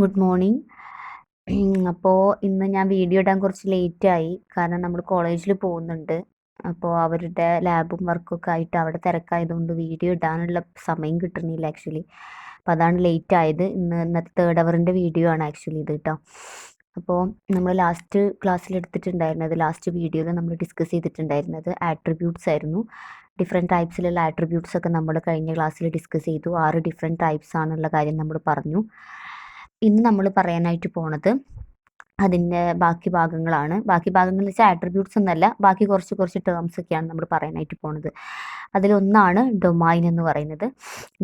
Good morning. അപ്പോൾ ഇന്ന് ഞാൻ വീഡിയോ ഇടാൻ കുറച്ച് ലേറ്റായി. കാരണം നമ്മൾ കോളേജിൽ പോകുന്നുണ്ട്. അപ്പോൾ അവരുടെ ലാബും വർക്കൊക്കെ ആയിട്ട് അവിടെ തിരക്കായതുകൊണ്ട് വീഡിയോ ഇടാനുള്ള സമയം കിട്ടുന്നില്ല ആക്ച്വലി. അപ്പോൾ അതാണ് ലേറ്റ് ആയത്. ഇന്നത്തെ തേർഡ് അവറിൻ്റെ വീഡിയോ ആണ് ആക്ച്വലി ഇത് കേട്ടോ. അപ്പോൾ നമ്മൾ ലാസ്റ്റ് ക്ലാസ്സിൽ എടുത്തിട്ടുണ്ടായിരുന്നത്, ലാസ്റ്റ് വീഡിയോയിൽ നമ്മൾ ഡിസ്കസ് ചെയ്തിട്ടുണ്ടായിരുന്നത് ആട്രിബ്യൂട്ട്സ് ആയിരുന്നു. ഡിഫറെൻറ്റ് ടൈപ്സിലുള്ള ആട്രിബ്യൂട്ട്സ് ഒക്കെ നമ്മൾ കഴിഞ്ഞ ക്ലാസ്സിൽ ഡിസ്കസ് ചെയ്തു. 6 ഡിഫറെൻറ്റ് ടൈപ്സ് ആണെന്നുള്ള കാര്യം നമ്മൾ പറഞ്ഞു. ഇന്ന് നമ്മൾ പറയാനായിട്ട് പോണത് അതിൻ്റെ ബാക്കി ഭാഗങ്ങളാണ്. ബാക്കി ഭാഗങ്ങൾ വെച്ചാൽ ആട്രിബ്യൂട്ട്സ് ഒന്നല്ല, ബാക്കി കുറച്ച് ടേംസ് ഒക്കെയാണ് നമ്മൾ പറയാനായിട്ട് പോണത്. അതിലൊന്നാണ് ഡൊമൈൻ എന്ന് പറയുന്നത്.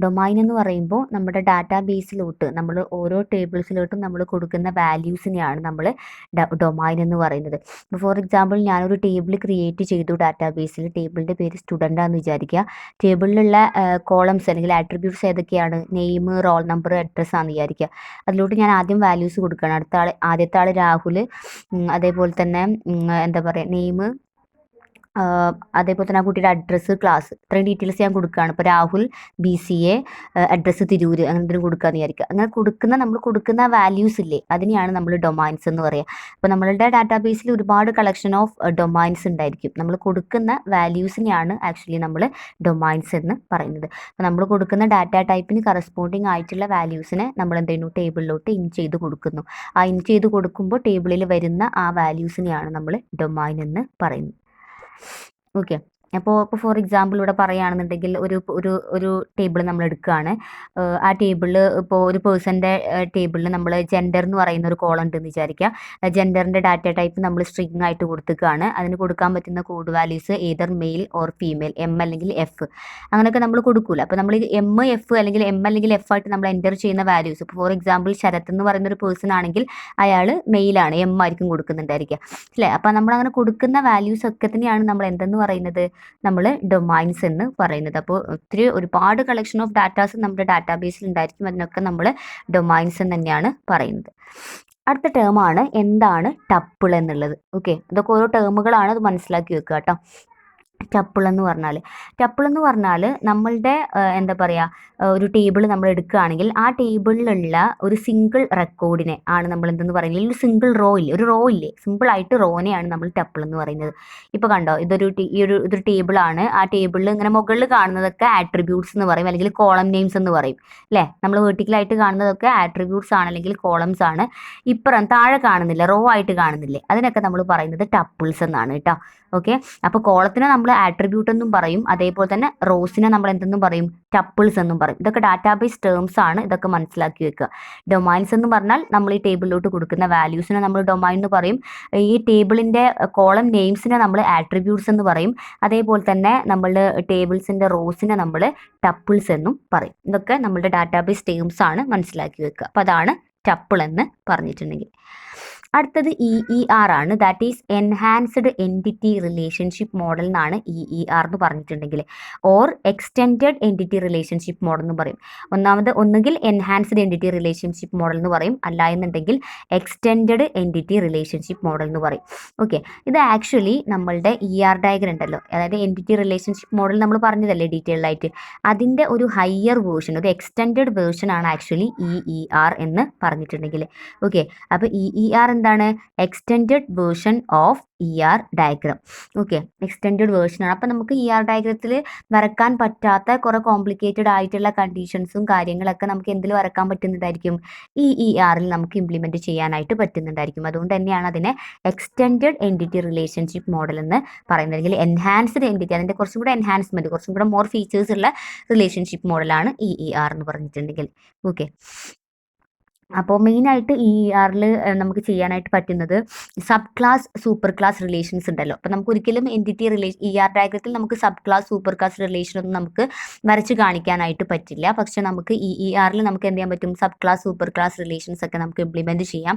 ഡൊമൈൻ എന്ന് പറയുമ്പോൾ നമ്മുടെ ഡാറ്റാ ബേസിലോട്ട് നമ്മൾ ഓരോ ടേബിൾസിലോട്ടും നമ്മൾ കൊടുക്കുന്ന വാല്യൂസിനെയാണ് നമ്മൾ ഡൊമൈൻ എന്ന് പറയുന്നത്. ഇപ്പോൾ ഫോർ എക്സാമ്പിൾ ഞാനൊരു ടേബിൾ ക്രിയേറ്റ് ചെയ്തു ഡാറ്റാ ബേസിൽ. ടേബിളിൻ്റെ പേര് സ്റ്റുഡൻ്റാന്ന് വിചാരിക്കുക. ടേബിളിലുള്ള കോളംസ് അല്ലെങ്കിൽ ആട്രിബ്യൂട്ട്സ് ഏതൊക്കെയാണ്? നെയിം, റോൾ നമ്പർ, അഡ്രസ്സ് ആണെന്ന് വിചാരിക്കുക. അതിലോട്ട് ഞാൻ ആദ്യം വാല്യൂസ് കൊടുക്കണം. ആദ്യത്തെ ആൾ രാഹുൽ, അതേപോലെ തന്നെ എന്താ പറയുക, നെയിം, അതേപോലെ തന്നെ ആ കുട്ടിയുടെ അഡ്രസ്സ്, ക്ലാസ്, ഇത്രയും ഡീറ്റെയിൽസ് ഞാൻ കൊടുക്കുകയാണ്. ഇപ്പോൾ രാഹുൽ BCA, അഡ്രസ്സ് തിരൂർ, അങ്ങനെ എന്തെങ്കിലും കൊടുക്കാമെന്ന് വിചാരിക്കുക. അങ്ങനെ നമ്മൾ കൊടുക്കുന്ന വാല്യൂസ് ഇല്ലേ, അതിനെയാണ് നമ്മൾ ഡൊമൈൻസ് എന്ന് പറയുക. അപ്പോൾ നമ്മളുടെ ഡാറ്റാബേസിൽ ഒരുപാട് കളക്ഷൻ ഓഫ് ഡൊമൈൻസ് ഉണ്ടായിരിക്കും. നമ്മൾ കൊടുക്കുന്ന വാല്യൂസിനെയാണ് ആക്ച്വലി നമ്മൾ ഡൊമൈൻസ് എന്ന് പറയുന്നത്. അപ്പോൾ നമ്മൾ കൊടുക്കുന്ന ഡാറ്റ ടൈപ്പിന് കറസ്പോണ്ടിങ് ആയിട്ടുള്ള വാല്യൂസിനെ നമ്മൾ എന്ത് ചെയ്യുന്നു, ടേബിളിലോട്ട് ഇൻ ചെയ്ത് കൊടുക്കുന്നു. ആ ഇൻ ചെയ്ത് കൊടുക്കുമ്പോൾ ടേബിളിൽ വരുന്ന ആ വാല്യൂസിനെയാണ് നമ്മൾ ഡൊമൈൻ എന്ന് പറയുന്നത്. ഓക്കെ. അപ്പോൾ ഫോർ എക്സാമ്പിൾ ഇവിടെ പറയുകയാണെന്നുണ്ടെങ്കിൽ ഒരു ടേബിൾ നമ്മൾ എടുക്കുകയാണ്. ആ ടേബിളിൽ ഇപ്പോൾ ഒരു പേഴ്സൻ്റെ ടേബിളിൽ നമ്മൾ ജെൻഡർ എന്ന് പറയുന്ന ഒരു കോളം ഉണ്ടെന്ന് വിചാരിക്കുക. ജെൻഡറിൻ്റെ ഡാറ്റ ടൈപ്പ് നമ്മൾ സ്ട്രിങ് ആയിട്ട് കൊടുക്കുകയാണ്. അതിന് കൊടുക്കാൻ പറ്റുന്ന code values either male or female, M അല്ലെങ്കിൽ F, അങ്ങനെയൊക്കെ നമ്മൾ കൊടുക്കില്ല. അപ്പോൾ നമ്മൾ M, F അല്ലെങ്കിൽ M അല്ലെങ്കിൽ F ആയിട്ട് നമ്മൾ എൻ്റർ ചെയ്യുന്ന വാല്യൂസ്, ഇപ്പോൾ ഫോർ എക്സാമ്പിൾ ശരത് എന്ന് പറയുന്ന ഒരു പേഴ്സൺ ആണെങ്കിൽ അയാൾ മെയിലാണ്, M ആയിരിക്കും കൊടുക്കുന്നുണ്ടായിരിക്കുക അല്ലേ. അപ്പോൾ നമ്മളങ്ങനെ കൊടുക്കുന്ന വാല്യൂസ് ഒക്കെ തന്നെയാണ് നമ്മൾ എന്തെന്ന് പറയുന്നത്, നമ്മൾ ഡൊമൈൻസ് എന്ന് പറയുന്നത്. അപ്പോൾ ഒരുപാട് കളക്ഷൻ ഓഫ് ഡാറ്റാസ് നമ്മുടെ ഡാറ്റാബേസിൽ ഉണ്ടായിരിക്കും. അതിനൊക്കെ നമ്മൾ ഡൊമൈൻസ് എന്ന് തന്നെയാണ് പറയുന്നത്. അടുത്ത ടേമാണ് എന്താണ് ടപ്പിൾ എന്നുള്ളത്. ഓക്കെ, ഇതൊക്കെ ഓരോ ടേമുകളാണ്, അത് മനസ്സിലാക്കി വെക്കുക കേട്ടോ. ടപ്പിൾ എന്ന് പറഞ്ഞാൽ നമ്മളുടെ എന്താ പറയുക, ഒരു ടേബിൾ നമ്മൾ എടുക്കുകയാണെങ്കിൽ ആ ടേബിളിലുള്ള ഒരു സിംഗിൾ റെക്കോർഡിനെ ആണ് നമ്മൾ എന്തെന്ന് പറയുന്നത്, ഒരു സിംഗിൾ റോ ഇല്ലേ, ഒരു റോ ഇല്ലേ, സിമ്പിളായിട്ട് റോനെയാണ് നമ്മൾ ടപ്പിൾ എന്ന് പറയുന്നത്. ഇപ്പോൾ കണ്ടോ, ഇതൊരു ടേബിളാണ്. ആ ടേബിളിൽ ഇങ്ങനെ മുകളിൽ കാണുന്നതൊക്കെ ആട്രിബ്യൂട്ട്സ് എന്ന് പറയും, അല്ലെങ്കിൽ കോളം നെയിംസ് എന്ന് പറയും അല്ലേ. നമ്മൾ വെർട്ടിക്കലായിട്ട് കാണുന്നതൊക്കെ ആട്രിബ്യൂട്ട്സ് ആണ് അല്ലെങ്കിൽ കോളംസ് ആണ്. ഇപ്പുറം താഴെ കാണുന്നില്ല, റോ ആയിട്ട് കാണുന്നില്ലേ, അതിനൊക്കെ നമ്മൾ പറയുന്നത് ടപ്പിൾസ് എന്നാണ് കേട്ടോ. ഓക്കെ, അപ്പോൾ കോളത്തിനെ നമ്മൾ ആട്രിബ്യൂട്ട് എന്നും പറയും, അതേപോലെ തന്നെ റോസിനെ നമ്മൾ എന്തെന്നും പറയും, ടപ്പിൾസ് എന്നും പറയും. ഇതൊക്കെ ഡാറ്റാബേസ് ടേംസ് ആണ്, ഇതൊക്കെ മനസ്സിലാക്കി വെക്കുക. ഡൊമൈൻസ് എന്ന് പറഞ്ഞാൽ നമ്മൾ ഈ ടേബിളിലോട്ട് കൊടുക്കുന്ന വാല്യൂസിനെ നമ്മൾ ഡൊമൈൻ എന്ന് പറയും. ഈ ടേബിളിൻ്റെ കോളം നെയിംസിനെ നമ്മൾ ആട്രിബ്യൂട്ട്സ് എന്ന് പറയും. അതേപോലെ തന്നെ നമ്മൾ ടേബിൾസിൻ്റെ റോസിനെ നമ്മൾ ടപ്പിൾസ് എന്നും പറയും. ഇതൊക്കെ നമ്മളുടെ ഡാറ്റാബേസ് ടേംസ് ആണ്, മനസ്സിലാക്കി വെക്കുക. അപ്പോൾ അതാണ് ടപ്പിൾ എന്ന് പറഞ്ഞിട്ടുണ്ടെങ്കിൽ. അടുത്തത് EER ആണ്, that is enhanced entity relationship model എന്നാണ് EER എന്ന് പറഞ്ഞിട്ടുണ്ടെങ്കിൽ. Or extended entity relationship model എന്ന് പറയും. ഒന്നുകിൽ എൻഹാൻസ്ഡ് എൻറ്റിറ്റി റിലേഷൻഷിപ്പ് മോഡൽ എന്ന് പറയും, അല്ല എന്നുണ്ടെങ്കിൽ എക്സ്റ്റെൻഡഡ് എൻറ്റിറ്റി റിലേഷൻഷിപ്പ് മോഡൽ എന്ന് പറയും. ഓക്കെ, ഇത് ആക്ച്വലി നമ്മളുടെ ER ഡയഗ്രം ഉണ്ടല്ലോ, അതായത് എൻറ്റിറ്റി റിലേഷൻഷിപ്പ് മോഡൽ നമ്മൾ പറഞ്ഞതല്ലേ ഡീറ്റെയിൽഡ് ആയിട്ട്, അതിൻ്റെ ഒരു ഹയർ വേർഷൻ, ഒരു എക്സ്റ്റെൻഡഡ് വേർഷൻ ആണ് ആക്ച്വലി EER എന്ന് പറഞ്ഞിട്ടുണ്ടെങ്കിൽ. ഓക്കെ, അപ്പോൾ EER എന്താണ്, extended version of ER diagram. Okay, extended version ആണ്. അപ്പോൾ നമുക്ക് ER ഡയഗ്രത്തിൽ വരക്കാൻ പറ്റാത്ത കുറേ കോംപ്ലിക്കേറ്റഡ് ആയിട്ടുള്ള കണ്ടീഷൻസും കാര്യങ്ങളൊക്കെ നമുക്ക് എന്തിൽ വരക്കാൻ പറ്റുന്നതായിരിക്കും, EERൽ നമുക്ക് ഇംപ്ലിമെൻറ്റ് ചെയ്യാനായിട്ട് പറ്റുന്നുണ്ടായിരിക്കും. അതുകൊണ്ട് തന്നെയാണ് അതിനെ എക്സ്റ്റെൻഡഡ് എൻറ്റിറ്റി റിലേഷൻഷിപ്പ് മോഡൽ എന്ന് പറയുന്നത്, അല്ലെങ്കിൽ എൻഹാൻസ്ഡ് എൻറ്റിറ്റി, അതിൻ്റെ കുറച്ചും കൂടെ എൻഹാൻസ്മെൻറ്റ്, കുറച്ചും കൂടെ മോർ ഫീച്ചേഴ്സ് ഉള്ള റിലേഷൻഷിപ്പ് മോഡലാണ് EER എന്ന് പറഞ്ഞിട്ടുണ്ടെങ്കിൽ. ഓക്കെ, അപ്പോൾ മെയിനായിട്ട് EERൽ നമുക്ക് ചെയ്യാനായിട്ട് പറ്റുന്നത് sub class super class relations ഉണ്ടല്ലോ. അപ്പോൾ നമുക്ക് ഒരിക്കലും എൻറ്റിറ്റി ER ഡയഗ്രത്തിൽ നമുക്ക് സബ് ക്ലാസ് സൂപ്പർ ക്ലാസ് റിലേഷനൊന്നും നമുക്ക് വരച്ച് കാണിക്കാനായിട്ട് പറ്റില്ല. പക്ഷെ നമുക്ക് EERൽ നമുക്ക് എന്ത് ചെയ്യാൻ പറ്റും, sub class super class relations ഒക്കെ നമുക്ക് ഇംപ്ലിമെൻറ്റ് ചെയ്യാം.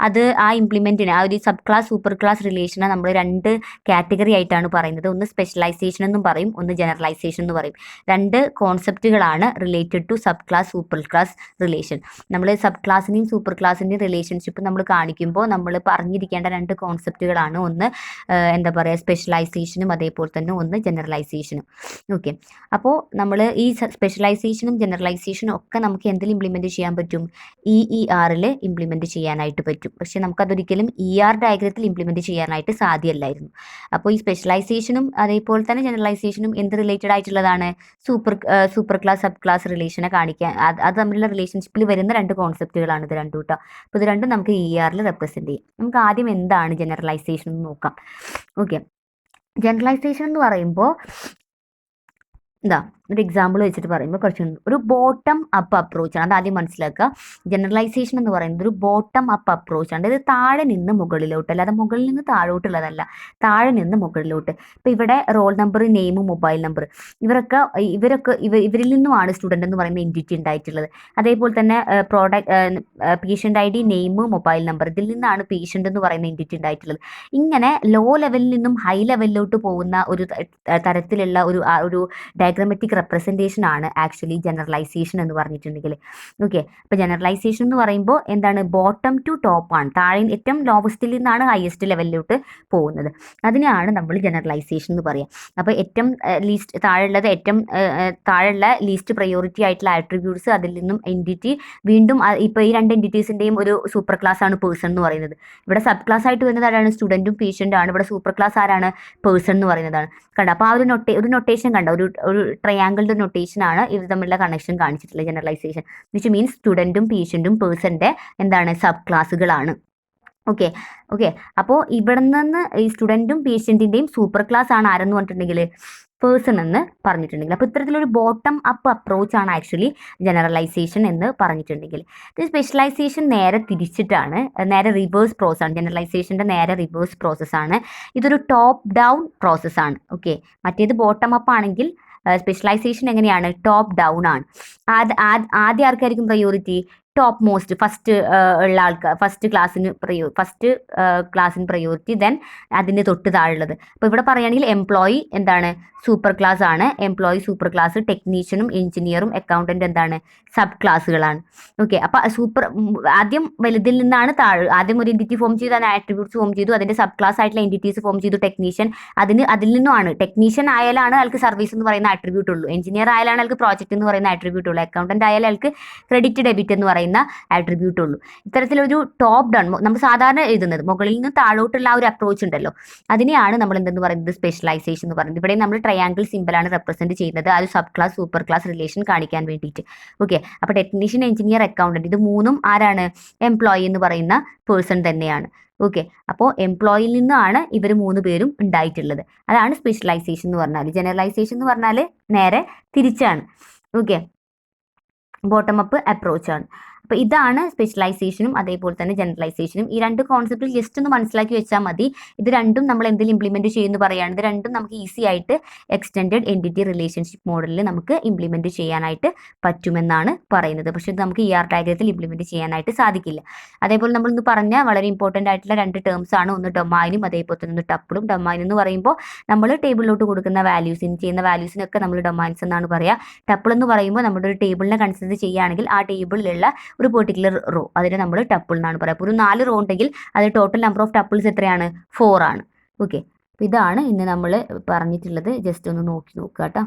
അത് ആ ഇംപ്ലിമെൻറ്റിന്, ആ ഒരു സബ് ക്ലാസ് സൂപ്പർ ക്ലാസ് റിലേഷനെ നമ്മൾ 2 കാറ്റഗറി ആയിട്ടാണ് പറയുന്നത്. ഒന്ന് സ്പെഷ്യലൈസേഷൻ എന്നും പറയും, ഒന്ന് ജനറലൈസേഷൻ എന്ന് പറയും. 2 കോൺസെപ്റ്റുകളാണ് related to subclass superclass relation. നമ്മൾ സബ് ക്ലാസ് ക്ലാസ്സിൻ്റെയും സൂപ്പർ ക്ലാസ്സിൻ്റെയും റിലേഷൻഷിപ്പ് നമ്മൾ കാണിക്കുമ്പോൾ നമ്മൾ പറഞ്ഞിരിക്കേണ്ട രണ്ട് കോൺസെപ്റ്റുകളാണ്. ഒന്ന് എന്താ പറയുക, സ്പെഷ്യലൈസേഷനും അതേപോലെ തന്നെ ഒന്ന് ജനറലൈസേഷനും. ഓക്കെ, അപ്പോൾ നമ്മൾ ഈ സ്പെഷ്യലൈസേഷനും ജനറലൈസേഷനും ഒക്കെ നമുക്ക് എന്തിൽ ഇംപ്ലിമെൻറ്റ് ചെയ്യാൻ പറ്റും? EERൽ ഇംപ്ലിമെൻറ്റ് ചെയ്യാനായിട്ട് പറ്റും. പക്ഷേ നമുക്കതൊരിക്കലും ER ഡയഗ്രത്തിൽ ഇംപ്ലിമെൻറ്റ് ചെയ്യാനായിട്ട് സാധ്യമല്ലായിരുന്നു. അപ്പോൾ ഈ സ്പെഷ്യലൈസേഷനും അതേപോലെ തന്നെ ജനറലൈസേഷനും എന്ത് റിലേറ്റഡ് ആയിട്ടുള്ളതാണ്? സൂപ്പർ ക്ലാസ് സബ് ക്ലാസ് റിലേഷനെ കാണിക്കാൻ അത് തമ്മിലുള്ള റിലേഷൻഷിപ്പിൽ വരുന്ന രണ്ട് കോൺസെപ്റ്റുകളാണ് ഇത് രണ്ടും കേട്ടോ. അപ്പോൾ ഇത് രണ്ടും നമുക്ക് ERൽ റെപ്രസെൻറ്റ് ചെയ്യും. നമുക്ക് ആദ്യം എന്താണ് ജനറലൈസേഷൻ എന്ന് നോക്കാം. ഓക്കെ, ജനറലൈസേഷൻ എന്ന് പറയുമ്പോൾ എന്താ ഒരു എക്സാമ്പിൾ വെച്ചിട്ട് പറയുമ്പോൾ ഒരു ബോട്ടം അപ്പ് അപ്രോച്ചാണ്. അത് ആദ്യം മനസ്സിലാക്കുക. ജനറലൈസേഷൻ എന്ന് പറയുന്നത് ഒരു ബോട്ടം അപ്പ് അപ്രോച്ചാണ്. ഇത് താഴെ നിന്ന് മുകളിലോട്ട്, അല്ലാതെ മുകളിൽ നിന്ന് താഴോട്ടുള്ളതല്ല, താഴെ നിന്ന് മുകളിലോട്ട്. ഇപ്പോൾ ഇവിടെ roll number, name, mobile number, ഇവരിൽ നിന്നുമാണ് സ്റ്റുഡൻ്റ് എന്ന് പറയുന്ന എൻറ്റിറ്റി ഉണ്ടായിട്ടുള്ളത്. അതേപോലെ തന്നെ patient ID, name, mobile number, ഇതിൽ നിന്നാണ് പേഷ്യൻ്റ് എന്ന് പറയുന്ന എൻറ്റിറ്റി ഉണ്ടായിട്ടുള്ളത്. ഇങ്ങനെ ലോ ലെവലിൽ നിന്നും ഹൈ ലെവലിലോട്ട് പോകുന്ന ഒരു തരത്തിലുള്ള ഒരു ഡയഗ്രമാറ്റിക് റെപ്രസെൻറ്റേഷൻ ആണ് ആക്ച്വലി ജനറലൈസേഷൻ എന്ന് പറഞ്ഞിട്ടുണ്ടെങ്കിൽ. ഓക്കെ, അപ്പോൾ ജനറലൈസേഷൻ എന്ന് പറയുമ്പോൾ എന്താണ്? ബോട്ടം ടു ടോപ്പ് ആണ്. താഴെ ഏറ്റവും ലോവസ്റ്റിൽ നിന്നാണ് ഹയസ്റ്റ് ലെവലിലോട്ട് പോകുന്നത്. അതിനെയാണ് നമ്മൾ ജനറലൈസേഷൻ എന്ന് പറയുക. അപ്പോൾ ഏറ്റവും താഴെയുള്ള ലീസ്റ്റ് പ്രയോറിറ്റി ആയിട്ടുള്ള ആട്രിബ്യൂട്ട്സ്, അതിൽ നിന്നും എൻറ്റിറ്റി, വീണ്ടും ഇപ്പോൾ ഈ രണ്ട് എൻറ്റിറ്റീസിൻ്റെയും ഒരു സൂപ്പർ ക്ലാസ് ആണ് പേഴ്സൺ എന്ന് പറയുന്നത്. ഇവിടെ സബ് ക്ലാസ് ആയിട്ട് വരുന്നത് ആരാണ്? സ്റ്റുഡൻറ്റും പേഷ്യൻ്റും ആണ്. ഇവിടെ സൂപ്പർ ക്ലാസ് ആരാണ്? പേഴ്സൺ എന്ന് പറയുന്നതാണ്. കണ്ട, അപ്പോൾ ആ ഒരു നൊട്ടേഷൻ കണ്ട, ഒരു ട്രയാങ്കിളിൻ്റെ നൊട്ടേഷനാണ് ഇവർ തമ്മിലുള്ള കണക്ഷൻ കാണിച്ചിട്ടുള്ളത് ജനറലൈസേഷൻ. വിച്ച് മീൻസ് സ്റ്റുഡൻറ്റും പേഷ്യൻറ്റും പേഴ്സൻ്റെ എന്താണ്? സബ് ക്ലാസ്സുകളാണ്. ഓക്കെ, അപ്പോൾ ഇവിടെ നിന്ന് ഈ സ്റ്റുഡൻറ്റും പേഷ്യൻറ്റിൻ്റെയും സൂപ്പർ ക്ലാസ് ആണ് ആരെന്ന് പറഞ്ഞിട്ടുണ്ടെങ്കിൽ പേഴ്സൺ എന്ന് പറഞ്ഞിട്ടുണ്ടെങ്കിൽ. അപ്പോൾ ഇത്തരത്തിലൊരു ബോട്ടം അപ്പ് അപ്രോച്ചാണ് ആക്ച്വലി ജനറലൈസേഷൻ എന്ന് പറഞ്ഞിട്ടുണ്ടെങ്കിൽ. ഇത് സ്പെഷ്യലൈസേഷൻ നേരെ തിരിച്ചിട്ടാണ്, നേരെ റിവേഴ്സ് പ്രോസസ്സാണ്. ജനറലൈസേഷൻ്റെ നേരെ റിവേഴ്സ് പ്രോസസ്സാണ്. ഇതൊരു ടോപ്പ് ഡൗൺ പ്രോസസ്സാണ്. ഓക്കെ, മറ്റേത് ബോട്ടം അപ്പ് ആണെങ്കിൽ സ്പെഷ്യലൈസേഷൻ എങ്ങനെയാണ്? ടോപ്പ് ഡൗൺ ആണ്. ആദ്യം ആർക്കായിരിക്കും പ്രയോറിറ്റി? ടോപ്പ് മോസ്റ്റ്, ഫസ്റ്റ് ഉള്ള ആൾക്കാർ, ഫസ്റ്റ് ക്ലാസ്സിന് പ്രയോറിറ്റി, ദെൻ അതിൻ്റെ തൊട്ട് താഴെയുള്ളത്. അപ്പോൾ ഇവിടെ പറയുകയാണെങ്കിൽ എംപ്ലോയി എന്താണ്? സൂപ്പർ ക്ലാസ് ആണ്. എംപ്ലോയി സൂപ്പർ ക്ലാസ്, ടെക്നീഷ്യനും എഞ്ചിനീയറും അക്കൗണ്ടൻ്റ് എന്താണ്? സബ് ക്ലാസ്സുകളാണ്. ഓക്കെ, അപ്പോൾ ആദ്യം വലുതിൽ നിന്നാണ് ആദ്യം ഒരു എൻറ്റിറ്റി ഫോം ചെയ്തു, അതിന് ആട്രിബ്യൂട്ട്സ് ഫോം ചെയ്തു, അതിൻ്റെ സബ് ക്ലാസ് ആയിട്ടുള്ള എൻറ്റിറ്റീസ് ഫോം ചെയ്തു. ടെക്നീഷ്യൻ, അതിൽ നിന്നുമാണ്. ടെക്നീഷ്യൻ ആയാലാണ് ആൾക്ക് സർവീസ് എന്ന് പറയുന്ന ആട്രിബ്യൂട്ട് ഉള്ളൂ. എഞ്ചിനീയർ ആയാലാണ് ആൾക്ക് പ്രോജക്റ്റ് എന്ന് പറയുന്ന ആട്രിബ്യൂട്ട് ഉള്ളൂ. അക്കൗണ്ടൻ്റ് ആയാലും ആൾക്ക് ക്രെഡിറ്റ് ഡെബിറ്റ് എന്ന് പറയുന്ന ആട്രിബ്യൂട്ട് ഉള്ളൂ. ഇത്തരത്തിലൊരു ടോപ്പ് ഡൗൺ, നമ്മൾ സാധാരണ എഴുതുന്നത് മുകളിൽ നിന്ന് താഴോട്ടുള്ള ആ ഒരു അപ്രോച്ച് ഉണ്ടല്ലോ, അതിനെയാണ് നമ്മൾ എന്തെന്ന് പറയുന്നത്? സ്പെഷ്യലൈസേഷൻ എന്ന് പറയുന്നത്. ഇവിടെ നമ്മൾ ട്രയാങ്കിൾ സിമ്പിളാണ് റെപ്രസെൻറ്റ് ചെയ്യുന്നത്, ആ ഒരു sub class superclass relation കാണിക്കാൻ വേണ്ടിയിട്ട്. ഓക്കെ, അപ്പോൾ ടെക്നീഷ്യൻ, എഞ്ചിനീയർ, അക്കൗണ്ടൻറ്റ്, ഇത് മൂന്നും ആരാണ്? എംപ്ലോയി എന്ന് പറയുന്ന പേഴ്സൺ തന്നെയാണ്. ഓക്കെ, അപ്പോൾ എംപ്ലോയിയിൽ നിന്നാണ് ഇവർ 3 പേരും ഉണ്ടായിട്ടുള്ളത്. അതാണ് സ്പെഷ്യലൈസേഷൻ എന്ന് പറഞ്ഞാൽ. ജനറലൈസേഷൻ എന്ന് പറഞ്ഞാൽ നേരെ തിരിച്ചാണ്. ഓക്കെ, ബോട്ടം അപ്പ് അപ്രോച്ചാണ്. അപ്പോൾ ഇതാണ് സ്പെഷ്യലൈസേഷനും അതേപോലെ തന്നെ ജനറലൈസേഷനും. ഈ രണ്ട് കോൺസെപ്റ്റ് ജസ്റ്റ് ഒന്ന് മനസ്സിലാക്കി വെച്ചാൽ മതി. ഇത് രണ്ടും നമ്മൾ എന്തിൽ ഇംപ്ലിമെൻറ്റ് ചെയ്യുമെന്ന് പറയുകയാണ്. ഇത് രണ്ടും നമുക്ക് ഈസി ആയിട്ട് എക്സ്റ്റെൻഡഡ് എൻറ്റിറ്റി റിലേഷൻഷിപ്പ് മോഡലിൽ നമുക്ക് ഇംപ്ലിമെൻറ്റ് ചെയ്യാനായിട്ട് പറ്റുമെന്നാണ് പറയുന്നത്. പക്ഷേ ഇത് നമുക്ക് ER ഡയഗ്രത്തിൽ ഇംപ്ലിമെൻറ്റ് ചെയ്യാനായിട്ട് സാധിക്കില്ല. അതേപോലെ നമ്മൾ ഇന്ന് പറഞ്ഞ വളരെ ഇമ്പോർട്ടൻ്റ് ആയിട്ടുള്ള രണ്ട് ടേംസ് ആണ്. ഒന്ന് ഡൊമൈനും അതേപോലെ തന്നെ ഒന്ന് ടപ്പിളും. ഡൊമൈൻ എന്ന് പറയുമ്പോൾ നമ്മൾ ടേബിളിലോട്ട് കൊടുക്കുന്ന ചെയ്യുന്ന വാല്യൂസിനൊക്കെ നമ്മൾ ഡൊമൈൻസ് എന്നാണ് പറയുക. ടപ്പിൾ എന്ന് പറയുമ്പോൾ നമ്മുടെ ഒരു ടേബിളിനെ കൺസിഡർ ചെയ്യുകയാണെങ്കിൽ ആ ടേബിളിലുള്ള ഒരു പെർട്ടിക്കുലർ റോ, അതിനെ നമ്മൾ ടപ്പിൾ എന്നാണ് പറയുക. അപ്പോൾ ഒരു 4 റോ ഉണ്ടെങ്കിൽ അത് ടോട്ടൽ നമ്പർ ഓഫ് ടപ്പിൾസ് എത്രയാണ്? 4 ആണ്. ഓക്കെ, അപ്പോൾ ഇതാണ് ഇന്ന് നമ്മൾ പറഞ്ഞിട്ടുള്ളത്. ജസ്റ്റ് ഒന്ന് നോക്കുക കേട്ടോ.